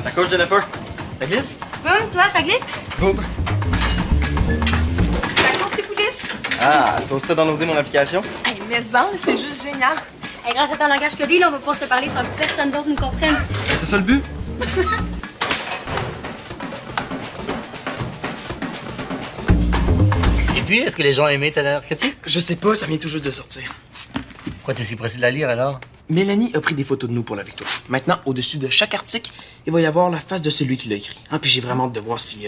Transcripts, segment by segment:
La coach Jennifer. Ça glisse? Boum, toi, ça glisse? Boum. La course est pouliche. Ah, toi aussi t'as downloadé mon application? Hey, mais non, c'est juste génial. Et grâce à ton langage codé, là, on va pouvoir se parler sans que personne d'autre nous comprenne. C'est ça le but? Et puis, est-ce que les gens ont aimé ta dernière critique? Je sais pas, ça vient tout juste de sortir. Pourquoi t'es si pressé de la lire, alors? Mélanie a pris des photos de nous pour la victoire. Maintenant, au-dessus de chaque article, il va y avoir la face de celui qui l'a écrit. Ah, puis j'ai vraiment hâte de voir si...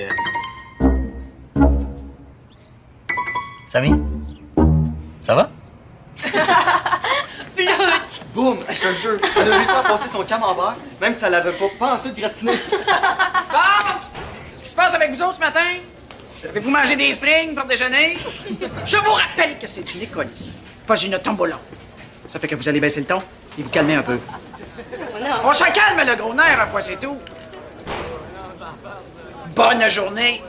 Samy? Ça va? Boum! Je te le jure, elle a réussi à passer son camembert, même si elle l'avait pas en tout gratiné. Bon! Qu'est-ce qui se passe avec vous autres ce matin? Avez-vous mangé des springs pour déjeuner? Je vous rappelle que c'est une école ici, pas une tombola. Ça fait que vous allez baisser le ton et vous calmer un peu. On se calme, le gros nerf, après c'est tout. Bonne journée.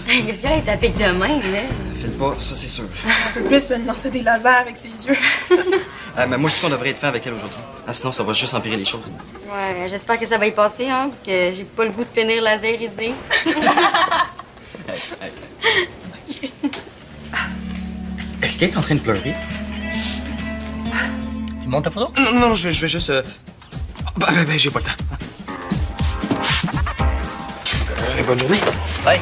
Qu'est-ce qu'elle est tapée de main, là? File pas, ça c'est sûr. Un peu plus me lancer des lasers avec ses yeux. Mais moi je dis qu'on devrait être fait avec elle aujourd'hui. Ah, sinon ça va juste empirer les choses. Ouais, j'espère que ça va y passer, hein, parce que j'ai pas le goût de finir laserisé. Est-ce qu'elle est en train de pleurer? Tu montes ta photo? Non, je vais juste... Ben, j'ai pas le temps. Bonne journée. Ouais.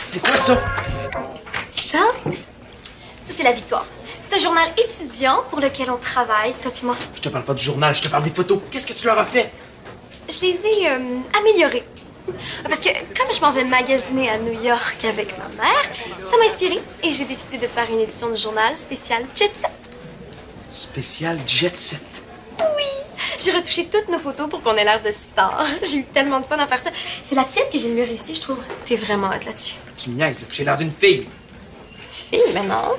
C'est quoi ça? Ça, c'est la victoire. C'est un journal étudiant pour lequel on travaille, toi et moi. Je te parle pas du journal, je te parle des photos. Qu'est-ce que tu leur as fait? Je les ai améliorées. Parce que comme je m'en vais magasiner à New York avec ma mère, ça m'a inspirée et j'ai décidé de faire une édition du journal spécial Jet Set. Spécial Jet Set. Oui! J'ai retouché toutes nos photos pour qu'on ait l'air de stars. J'ai eu tellement de fun à faire ça. C'est la tienne que j'ai le mieux réussi, je trouve. T'es vraiment hot là-dessus. Tu me niaises, là. J'ai l'air d'une fille. Fille, mais non.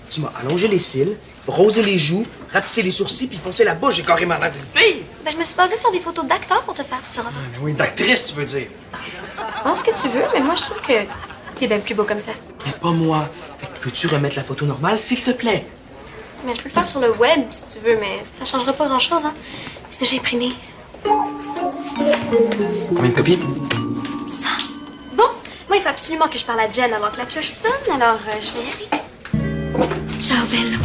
Tu m'as allongé les cils, rosé les joues, rapetissé les sourcils, puis foncé la bouche. J'ai carrément l'air d'une fille. Ben, je me suis basée sur des photos d'acteurs pour te faire ça. Ah, mais oui, d'actrice, tu veux dire. Pense ce que tu veux, mais moi, je trouve que t'es bien plus beau comme ça. Mais pas moi. Fait que peux-tu remettre la photo normale, s'il te plaît? Mais je peux le faire sur le web, si tu veux, mais ça changera pas grand-chose, hein. C'est déjà imprimé. Combien de copies? Ça. Bon, moi, il faut absolument que je parle à Jen avant que la cloche sonne, alors je vais y aller. Ciao, Belle.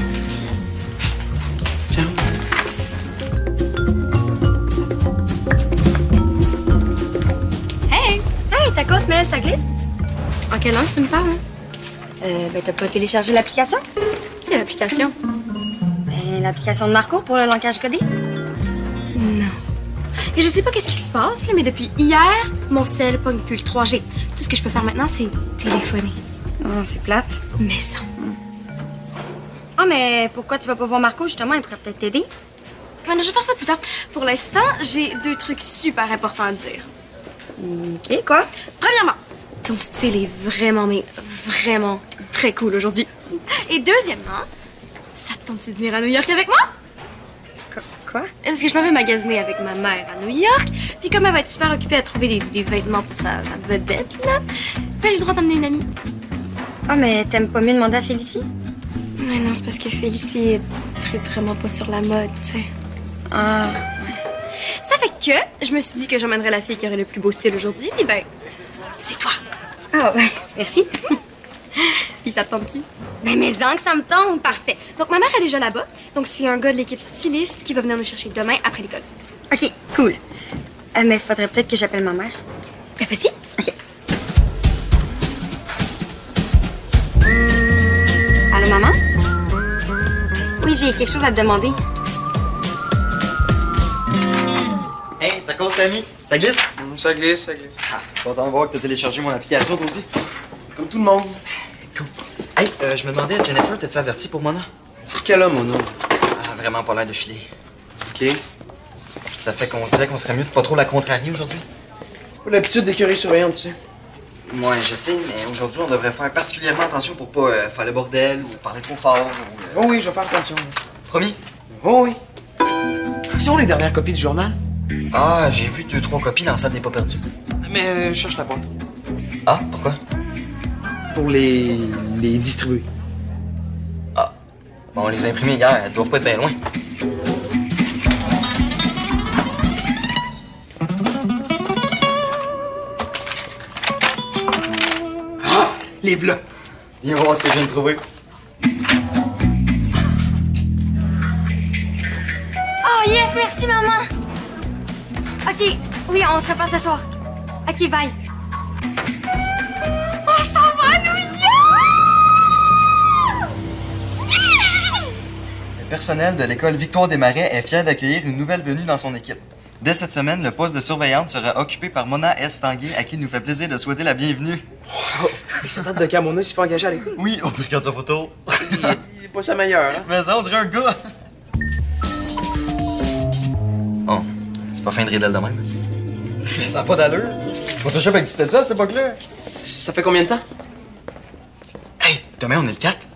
Ciao. Hey! Hey, ta cause, Mel, ça glisse? En quelle langue tu me parles, hein? Ben, t'as pas téléchargé l'application? Quelle application? Ben, l'application de Marco pour le langage codé? Non. Et je sais pas qu'est-ce qui se passe, là, mais depuis hier, mon cell pogne plus le 3G. Tout ce que je peux faire maintenant, c'est téléphoner. Oh, c'est plate. Mais ça. Ah, mais pourquoi tu vas pas voir Marco, justement? Il pourrait peut-être t'aider. Ouais, non, je vais faire ça plus tard. Pour l'instant, j'ai 2 trucs super importants à te dire. OK, quoi? Premièrement, ton style est vraiment, mais vraiment très cool aujourd'hui. Et deuxièmement, ça te tente de venir à New York avec moi? Quoi? Parce que je m'en vais magasiner avec ma mère à New York, puis comme elle va être super occupée à trouver des vêtements pour sa vedette, là, ben j'ai le droit d'emmener une amie. Ah, mais t'aimes pas mieux demander à Félicie? Mais non, c'est parce que Félicie est vraiment pas sur la mode, tu sais. Ah. Ça fait que je me suis dit que j'emmènerais la fille qui aurait le plus beau style aujourd'hui, puis ben, c'est toi. Ah, ouais. Merci. Puis ça te tente-tu? Ben, mais en que ça me tente. Parfait. Donc ma mère est déjà là-bas, donc c'est un gars de l'équipe styliste qui va venir nous chercher demain après l'école. OK, cool. Mais faudrait peut-être que j'appelle ma mère. Ben vas-y. OK. Allô, maman? Oui, j'ai quelque chose à te demander. Hey, ta cause, Samy? Ça glisse? Ça glisse, ça glisse. Ah, content de voir que t'as téléchargé mon application, toi aussi. Comme tout le monde. Cool. Hey, je me demandais, Jennifer, t'as-tu averti pour Mona? Qu'est-ce qu'elle a, mon nom? Ah, vraiment pas l'air de filer. OK. Ça fait qu'on se disait qu'on serait mieux de pas trop la contrarier aujourd'hui. Pas l'habitude d'écœurer surveillante, tu sais. Moi, je sais, mais aujourd'hui, on devrait faire particulièrement attention pour pas faire le bordel ou parler trop fort. Ou, Oh oui, je vais faire attention. Promis? Oh oui. Sont les dernières copies du journal? Ah, j'ai vu 2-3 copies dans la salle des pas perdus. Mais je cherche la boîte. Ah, pourquoi? Pour les distribuer. Ah. Bon, on les a imprimés hier, elles doivent pas être bien loin. Ah! Les v'là! Viens voir ce que je viens de trouver. Oh yes, merci maman. Ok, oui, on se repasse ce soir. Ok, bye. On s'en va à New York! Le personnel de l'école Victoire des Marais est fier d'accueillir une nouvelle venue dans son équipe. Dès cette semaine, le poste de surveillante sera occupé par Mona S. Tanguay, à qui il nous fait plaisir de souhaiter la bienvenue. Oh, mais ça date de quand Mona s'est fait engager à l'école? Oui, on regarde sa photo. Il est pas sa meilleure, hein? Mais ça, on dirait un gars. Oh, c'est pas fin de rire d'elle de même. Ça n'a pas d'allure. Photoshop existait ça à cette époque-là? Ça fait combien de temps? Hey, demain, on est le 4.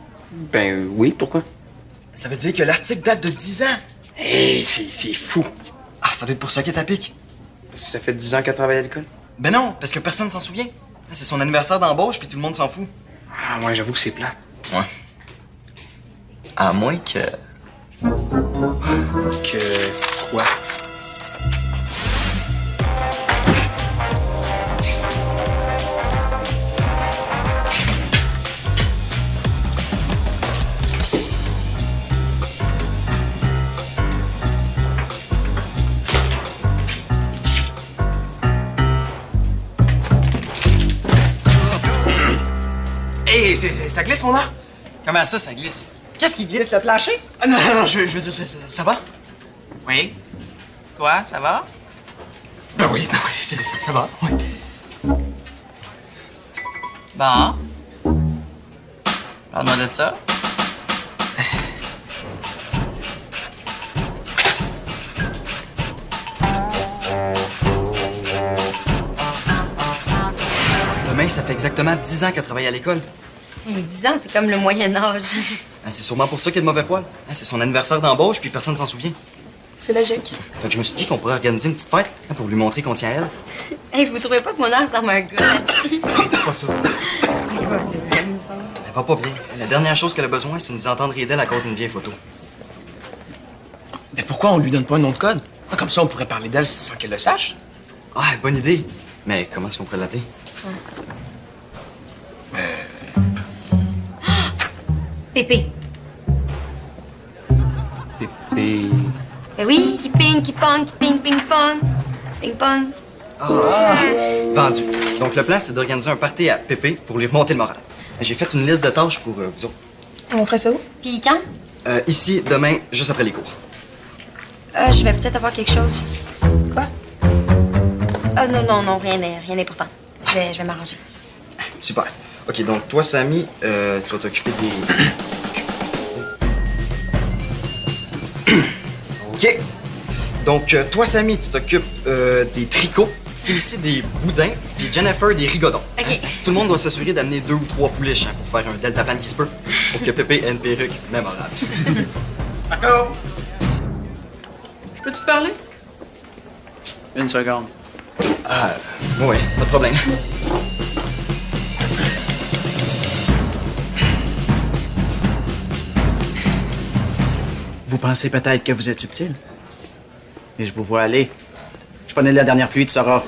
Ben oui, pourquoi? Ça veut dire que l'article date de 10 ans. Hey, c'est fou. Ah, ça doit être pour ça qu'elle est à pic. Ça fait 10 ans qu'elle travaille à l'école? Ben non, parce que personne s'en souvient. C'est son anniversaire d'embauche, puis tout le monde s'en fout. Ah ouais, j'avoue que c'est plate. Ouais. À moins que... Que... quoi? Hey, ça glisse, mon art? Comment ça glisse? Qu'est-ce qui glisse? Le plancher? Ah non, non, non, je veux dire, ça va? Oui. Toi, ça va? Ben oui, ça va, ouais. Bon. Parle-moi de ça. Demain, ça fait exactement 10 ans qu'elle travaille à l'école. 10 ans, c'est comme le Moyen-Âge. C'est sûrement pour ça qu'il y a de mauvais poils. C'est son anniversaire d'embauche, puis personne s'en souvient. C'est logique. Fait que je me suis dit qu'on pourrait organiser une petite fête pour lui montrer qu'on tient à elle. Hey, vous trouvez pas que mon âge ressemble à un gars là-dessus? C'est pas ça. C'est vraiment ça. Elle va pas bien. La dernière chose qu'elle a besoin, c'est de nous entendre rire d'elle à cause d'une vieille photo. Mais pourquoi on lui donne pas un nom de code? Ah, comme ça, on pourrait parler d'elle sans qu'elle le sache. Ah, bonne idée. Mais comment est-ce qu'on pourrait l'appeler? Pépé. Pépé... Ben oui, qui ping, qui pong, qui ping, ping, pong. Ping, pong. Vendu. Donc, le plan, c'est d'organiser un party à Pépé pour lui remonter le moral. J'ai fait une liste de tâches pour vous autres. On ferait ça où? Puis quand? Ici, demain, juste après les cours. Je vais peut-être avoir quelque chose. Quoi? Non, rien d'important. Je vais m'arranger. Super. OK, donc toi, Samy, tu vas t'occuper des... OK. Donc, toi, Samy, tu t'occupes des tricots, Félicie des boudins, puis Jennifer des rigodons. OK. Tout le monde doit s'assurer d'amener 2 ou 3 pouliches pour faire un deltapan qui se peut, pour que Pépé ait une perruque mémorable. Marco! Je peux te parler? Une seconde. Ouais, pas de problème. Vous pensez peut-être que vous êtes subtil? Mais je vous vois aller. Je prenais la dernière pluie, tu sauras.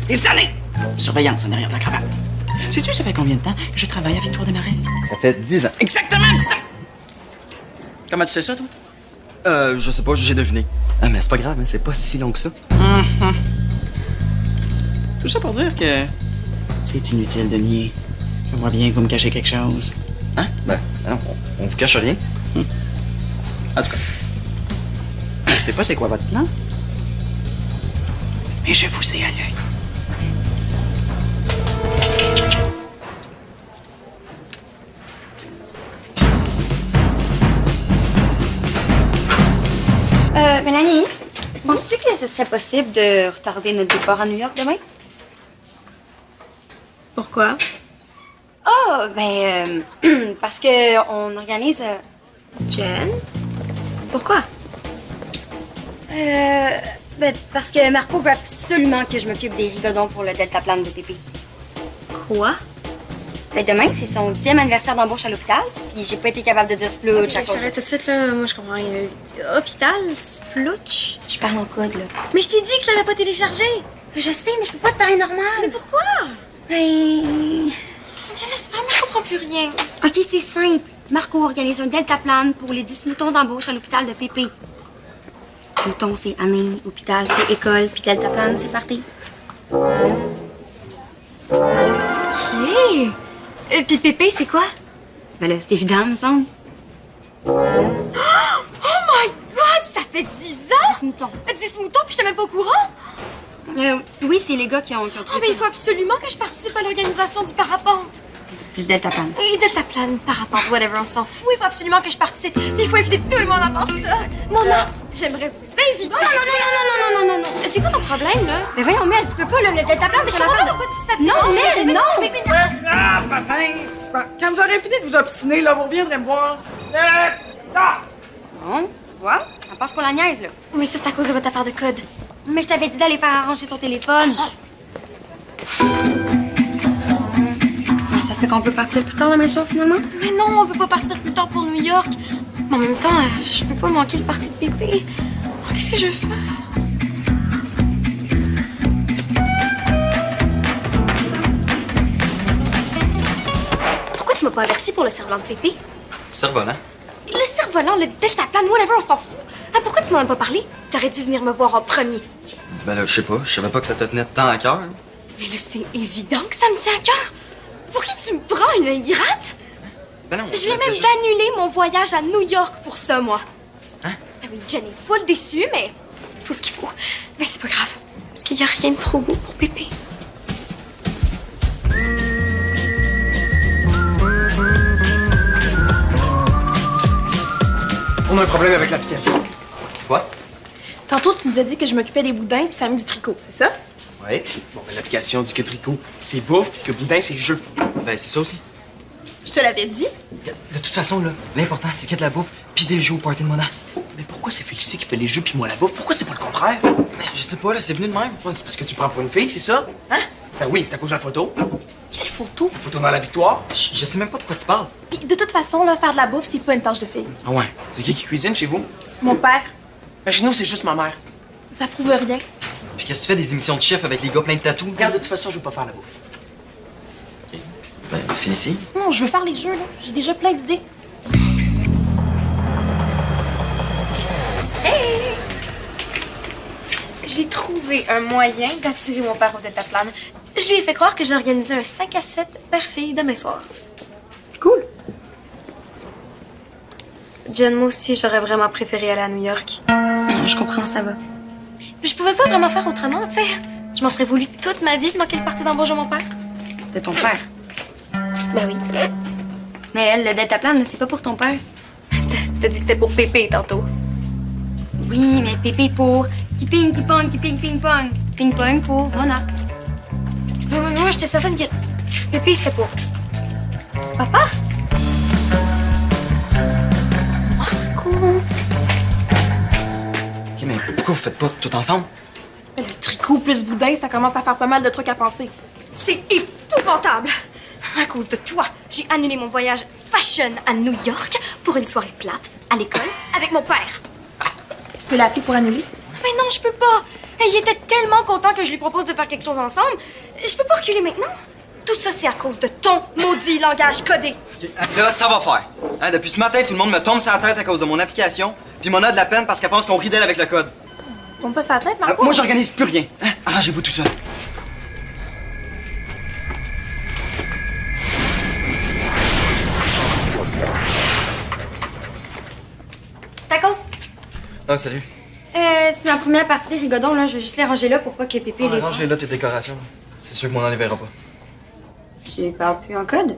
Des années! Surveillance en arrière de la cravate. Sais-tu, ça fait combien de temps que je travaille à Victoire des Marais? Ça fait 10 ans. Exactement 10 ans! Comment tu sais ça, toi? Je sais pas, j'ai deviné. Ah, mais c'est pas grave, hein, c'est pas si long que ça. Tout ça pour dire que c'est inutile de nier. Je vois bien que vous me cachez quelque chose. Hein? Ben, non, on vous cache rien. En tout cas, je sais pas c'est quoi votre plan, mais je vous ai à l'œil. Mélanie, penses-tu que ce serait possible de retarder notre départ à New York demain? Pourquoi? Parce que on organise... Jen? Pourquoi? Parce que Marco veut absolument que je m'occupe des rigodons pour le deltaplane de Pépé. Quoi? Demain, c'est son 10e anniversaire d'embauche à l'hôpital, puis j'ai pas été capable de dire splooch à Je cause. t'arrête tout de suite, là. Moi, je comprends rien. Hôpital, splouch. Je parle en code, là. Mais je t'ai dit que je l'avais pas téléchargé. Je sais, mais je peux pas te parler normal. Mais pourquoi? Ben... Je comprends plus rien. OK, c'est simple. Marco organise un deltaplane pour les 10 moutons d'embauche à l'hôpital de Pépé. Mouton, c'est année, hôpital, c'est école, puis deltaplane, c'est parti. OK. Puis Pépé, c'est quoi? Ben là, c'est évident, me semble. Oh my God! Ça fait 10 ans! 10 moutons. 10 moutons, puis j'étais même pas au courant! Oui, c'est les gars qui ont Oh, trouvé mais ça. il faut absolument que je participe à l'organisation du parapente. Du deltaplane. Et deltaplane, parapente, whatever, on s'en fout. Il faut absolument que je participe. Puis il faut inviter tout le monde à part ça. Mona, j'aimerais vous inviter. Non. C'est quoi ton problème, là? Mais voyons, Mel, tu peux pas, là, le deltaplane, mais Je comprends pas pourquoi tu sais ça te Non, dérange. Mel, non! Ah, ma pince! Bon, quand vous aurez fini de vous obstiner, là, vous reviendrez me voir. Bon, tu vois, on pense qu'on la niaise, là. Mais ça, c'est à cause de votre affaire de code. Mais je t'avais dit d'aller faire arranger ton téléphone. Ça fait qu'on peut partir plus tard demain soir, finalement? Mais non, on peut pas partir plus tard pour New York. Mais en même temps, je peux pas manquer le party de Pépé. Oh, qu'est-ce que je vais faire? Pourquoi tu m'as pas averti pour le cerf-volant de Pépé? Cerf-volant. Le cerf-volant, le deltaplane, whatever, on s'en fout. Ah, pourquoi tu m'en as pas parlé? T'aurais dû venir me voir en premier. Ben là, je sais pas. Je savais pas que ça te tenait tant à cœur. Mais là, c'est évident que ça me tient à cœur. Pour qui tu me prends, une ingrate? Ben non. Je viens même d'annuler mon voyage à New York pour ça, moi. Hein? Ah oui, Jen est full déçue, mais il faut ce qu'il faut. Mais c'est pas grave, parce qu'il y a rien de trop beau pour Pépé. On a un problème avec l'application. C'est quoi? Tantôt, tu nous as dit que je m'occupais des boudins puis ça me dit tricot, c'est ça? Ouais. Bon, ben, l'application dit que tricot, c'est bouffe, puis que boudin, c'est jeu. Ben, c'est ça aussi. Je te l'avais dit. De toute façon, là, l'important, c'est qu'il y a de la bouffe puis des jeux au party de Mona. Mais pourquoi c'est Félicie qui fait les jeux puis moi la bouffe? Pourquoi c'est pas le contraire? Ben, je sais pas, là, c'est venu de même. Ouais, c'est parce que tu prends pour une fille, c'est ça? Hein? Ben oui, c'est à cause de la photo. Quelle photo? La photo dans la victoire. Je sais même pas de quoi tu parles. Puis de toute façon, là, faire de la bouffe, c'est pas une tâche de fille. Ah ouais. C'est qui cuisine chez vous? Mon père, Ben chez nous, c'est juste ma mère. ça prouve rien. Puis qu'est-ce que tu fais des émissions de chef avec les gars pleins de tatous? Regarde, de toute façon, je veux pas faire la bouffe. Ben, Félicie. Non, je veux faire les jeux, là. J'ai déjà plein d'idées. J'ai trouvé un moyen d'attirer mon père au deltaplane. Je lui ai fait croire que j'ai organisé un 5 à 7 père-fille demain soir. Cool. Jen, moi aussi, j'aurais vraiment préféré aller à New York. Non, je comprends, ça va. Mais je pouvais pas vraiment faire autrement, tu sais. Je m'en serais voulu toute ma vie de manquer le party d'embauche de mon père. De ton père. Ben oui. Mais elle, le deltaplane, c'est pas pour ton père. T'as dit que c'était pour Pépé tantôt. Oui, mais Pépé pour qui ping, ping, pong. Ping pong pour Mona. Moi, j'étais certaine que Pépé, c'était pour papa. Marco. Ok, mais pourquoi vous faites pas tout ensemble? Mais le tricot plus boudin, ça commence à faire pas mal de trucs à penser. C'est épouvantable. À cause de toi, j'ai annulé mon voyage fashion à New York pour une soirée plate à l'école avec mon père. Tu peux l'appeler pour annuler? Mais non, je peux pas. Il était tellement content que je lui propose de faire quelque chose ensemble. Je peux pas reculer maintenant. Tout ça, c'est à cause de ton maudit langage codé. Ok, là, ça va faire. Hein, depuis ce matin, tout le monde me tombe sur la tête à cause de mon application, puis Mona a de la peine parce qu'elle pense qu'on rit d'elle avec le code. Tombe pas sa tête, Marco? Moi, j'organise plus rien. Hein? Arrangez-vous tout seul. Tacos? Ah, salut. C'est ma première partie des rigodons, là. Je vais juste les ranger là pour pas que Pépé les voit. Range-les là, tes décorations. C'est sûr que Mona les verra pas. Tu parles plus en code?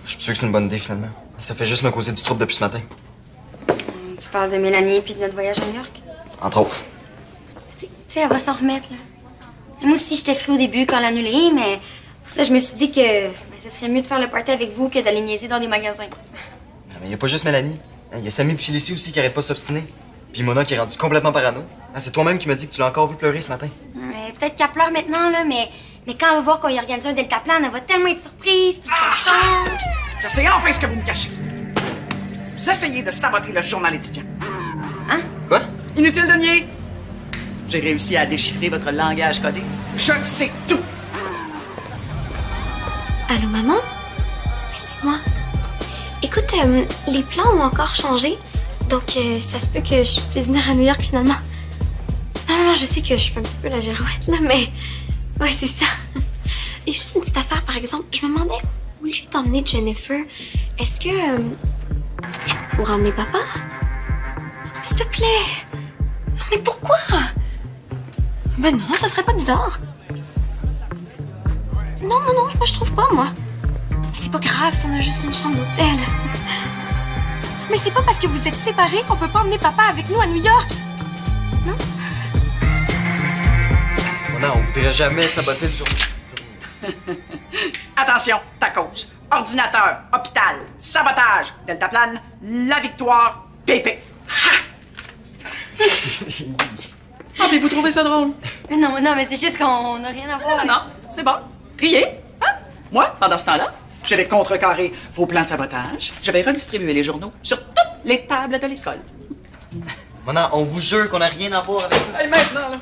Je suis sûr que c'est une bonne idée, finalement. Ça fait juste me causer du trouble depuis ce matin. Tu parles de Mélanie puis de notre voyage à New York? Entre autres. Tu sais, elle va s'en remettre, là. Moi aussi, j'étais frie au début quand elle a annulé, mais pour ça, je me suis dit que ce serait mieux de faire le party avec vous que d'aller niaiser dans des magasins. Mais y a pas juste Mélanie. Il y a Samy et Félicie aussi qui arrêtent pas de s'obstiner. Puis Mona qui est rendue complètement parano. Ah, c'est toi-même qui m'as dit que tu l'as encore vu pleurer ce matin. Peut-être qu'elle pleure maintenant, là, mais quand elle va voir qu'on y a organisé un deltaplan, elle va tellement être surprise, puis contente. Je sais enfin ce que vous me cachez. Vous essayez de saboter le journal étudiant. Hein? Quoi? Inutile de nier. J'ai réussi à déchiffrer votre langage codé. Je sais tout. Allô, maman? C'est moi. Écoute, les plans ont encore changé. Donc, ça se peut que je puisse venir à New York finalement. Non, je sais que je fais un petit peu la girouette, là, mais... Ouais, c'est ça. Et juste une petite affaire, par exemple. Je me demandais, au lieu d'emmener Jennifer, est-ce que je pourrais emmener papa? S'il te plaît. Non, mais pourquoi? Ben non, ça serait pas bizarre. Non, moi je trouve pas, moi. C'est pas grave si on a juste une chambre d'hôtel. Mais c'est pas parce que vous êtes séparés qu'on peut pas emmener papa avec nous à New York. Non? Non, on voudrait jamais saboter le journal. Attention, tacos, ordinateur, hôpital, sabotage, deltaplan, la victoire, pépé. Ah, mais vous trouvez ça drôle? Non, mais c'est juste qu'on n'a rien à voir. Non, c'est bon. Riez. Hein? Moi, pendant ce temps-là, je vais contrecarrer vos plans de sabotage. Je vais redistribuer les journaux sur toutes les tables de l'école. Mona, on vous jure qu'on n'a rien à voir avec ça. Et maintenant, là,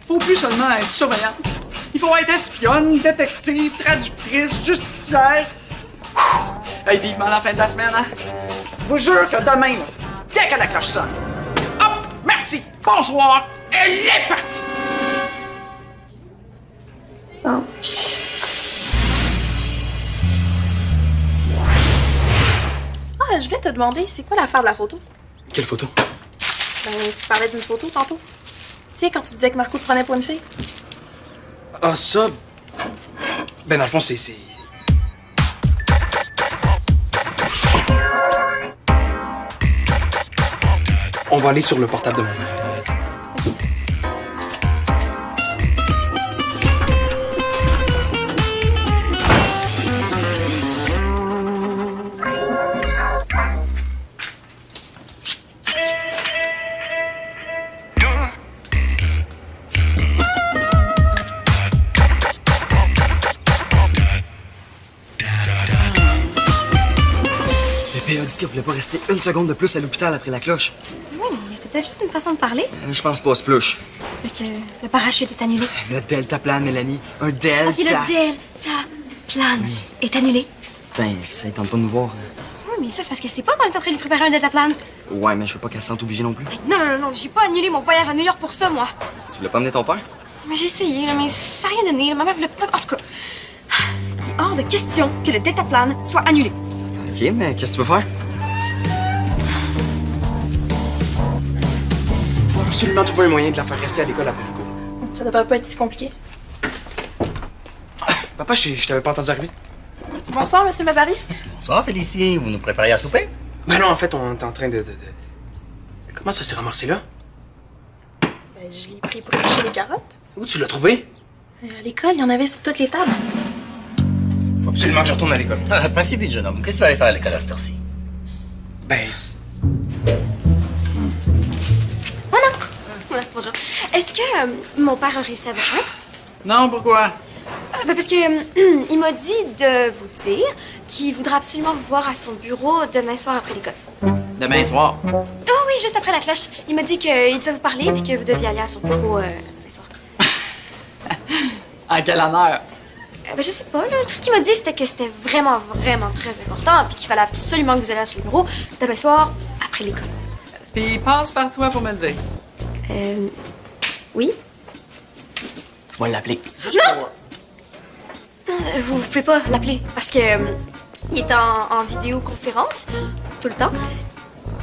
faut plus seulement être surveillante. Il faut être espionne, détective, traductrice, justicière. Hey, vivement la fin de la semaine, hein? Je vous jure que demain, là, dès que la cloche sonne, hop, merci, bonsoir, elle est partie. Oh. Ah, je voulais te demander, c'est quoi l'affaire de la photo? Quelle photo? Ben, tu parlais d'une photo tantôt. Tu sais, quand tu disais que Marco te prenait pour une fille? Ah, ça... Ben, dans le fond, c'est... On va aller sur le portable de mon père. Pépé a dit qu'elle voulait pas rester une seconde de plus à l'hôpital après la cloche. Oui, mais c'était peut-être juste une façon de parler. Je pense pas, Splush. Fait que le parachute est annulé. Le deltaplan, Mélanie. Un delta. Ok, le deltaplan est annulé. Ben, ça ne tente pas de nous voir. Oui, mais ça, c'est parce qu'elle sait pas qu'on est en train de lui préparer un deltaplan. Ouais, mais je veux pas qu'elle se sente obligée non plus. Non, j'ai pas annulé mon voyage à New York pour ça, moi. Tu voulais pas emmener ton père? Mais j'ai essayé, là, mais ça n'a rien donné. Ma mère voulait pas... En tout cas, il est hors de question que le deltaplan soit annulé. Ok, mais qu'est-ce que tu veux faire? Faut absolument trouver un moyen de la faire rester à l'école après les cours. Ça devrait pas être si compliqué. Papa, je t'avais pas entendu arriver. Bonsoir, Monsieur Mazari. Bonsoir, Félicie. Vous nous préparez à souper? Ben non, en fait, on est en train de... Comment ça s'est ramassé là? Ben, je l'ai pris pour éplucher les carottes. Où tu l'as trouvé? À l'école, il y en avait sur toutes les tables. Faut absolument que je retourne à l'école. Passez vite, jeune homme. Qu'est-ce que tu vas aller faire à l'école à cette heure-ci? Ben... Voilà, bonjour. Est-ce que mon père a réussi à vous joindre? Non, pourquoi? Ben parce que il m'a dit de vous dire qu'il voudra absolument vous voir à son bureau demain soir après l'école. Demain soir. Oh oui, juste après la cloche. Il m'a dit qu'il devait vous parler puis que vous deviez aller à son bureau demain soir. À quel honneur? Ben je sais pas, là. Tout ce qu'il m'a dit, c'était que c'était vraiment, vraiment très important puis qu'il fallait absolument que vous alliez à son bureau demain soir après l'école. Puis passe par toi pour me le dire. Oui? Je vais l'appeler. Non! Vous pouvez pas l'appeler parce que il est en vidéoconférence tout le temps.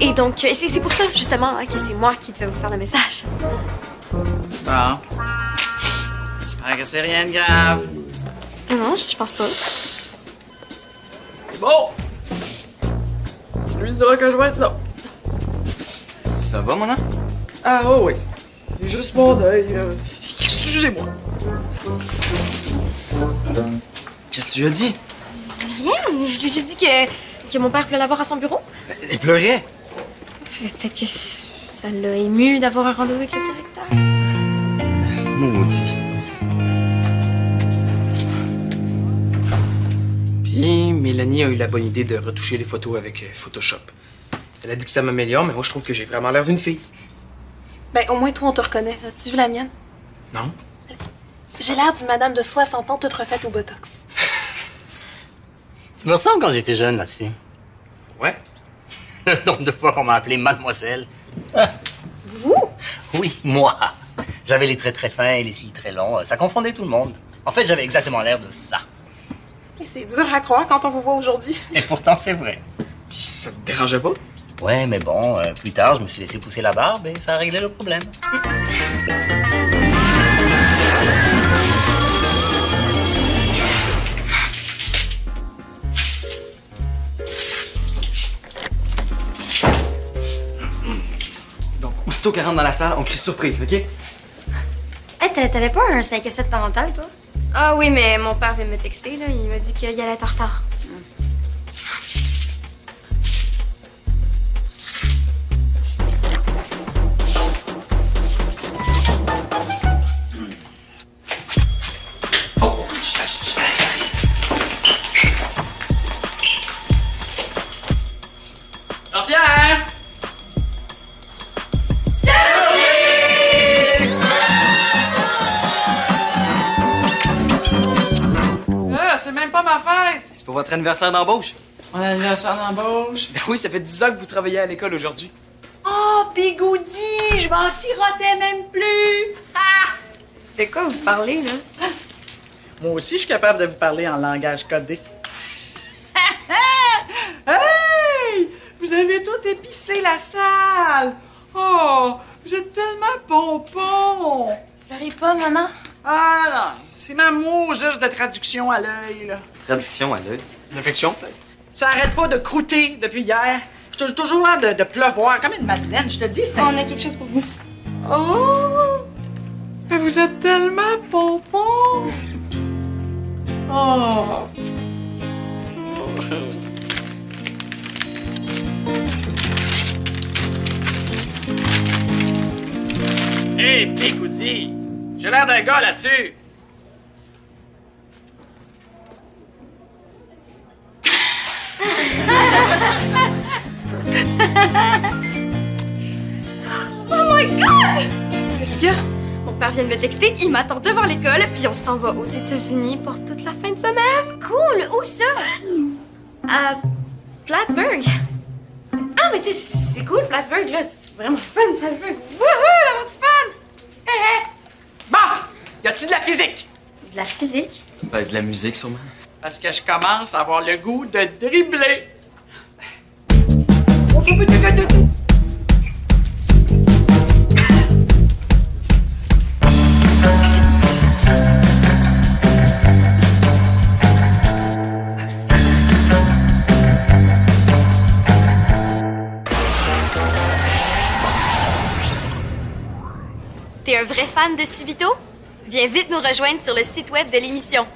Et donc, c'est pour ça, justement, hein, que c'est moi qui devais vous faire le message. Bon. J'espère que c'est rien de grave. Non, je pense pas. Bon. Tu lui diras que je vais être là. Ça va, Mona? Ah oui. C'est juste mon deuil. Excusez-moi. Qu'est-ce que tu lui as dit? Rien, je lui ai juste dit que mon père voulait l'avoir à son bureau. Elle pleurait. Peut-être que c'est Ça l'a ému d'avoir un rendez-vous avec le directeur. Maudit. Puis Mélanie a eu la bonne idée de retoucher les photos avec Photoshop. Elle a dit que ça m'améliore, mais moi je trouve que j'ai vraiment l'air d'une fille. Ben, au moins, toi, on te reconnaît. As-tu vu la mienne? Non? J'ai l'air d'une madame de 60 ans toute refaite au Botox. Tu me ressembles quand j'étais jeune là-dessus. Ouais. Le nombre de fois qu'on m'a appelé mademoiselle. Vous? Oui, moi. J'avais les traits très fins et les cils très longs. Ça confondait tout le monde. En fait, j'avais exactement l'air de ça. Et c'est dur à croire quand on vous voit aujourd'hui. Et pourtant, c'est vrai. Puis ça te dérangeait pas? Ouais, mais bon, plus tard, je me suis laissé pousser la barbe et ça a réglé le problème. Donc, aussitôt qu'elle rentre dans la salle, on crie surprise, OK? Hey, t'avais pas un 5 à 7 parental, toi? Ah oui, mais mon père vient me texter, là. Il m'a dit qu'il allait être en retard. Jean-Pierre! C'est même pas ma fête! C'est pour votre anniversaire d'embauche. Mon anniversaire d'embauche. Ben oui, ça fait 10 ans que vous travaillez à l'école aujourd'hui. Oh, Bigoudi! Je m'en sirotais même plus! Ah! De quoi vous parlez, là? Moi aussi, je suis capable de vous parler en langage codé. Hey! Vous avez tout épicé la salle! Oh! Vous êtes tellement pompons! Pleurez pas, maman. Ah non, c'est ma mot juste de traduction à l'œil, là. Traduction à l'œil. Une infection, peut-être? Ça arrête pas de croûter depuis hier. J'ai toujours l'air de pleuvoir, comme une madeleine, je te dis. C'est On a quelque chose pour vous. Oh! Mais vous êtes tellement pompons! Oh! Hé, Bigoudi! J'ai l'air d'un gars là-dessus! Oh my God! Qu'est-ce qu'il y a? Mon père vient de me texter, il m'attend devant l'école, puis on s'en va aux États-Unis pour toute la fin de semaine. Cool! Où ça? À Plattsburgh. Ah, mais tu sais, c'est cool, Plattsburgh, là. C'est vraiment fun, Plattsburgh. Wouhou, la du fun! Hé, hé! Bon! Y a-tu de la physique? De la physique? Ben, de la musique, sûrement. Parce que je commence à avoir le goût de dribbler. T'es un vrai fan de Subito? Viens vite nous rejoindre sur le site web de l'émission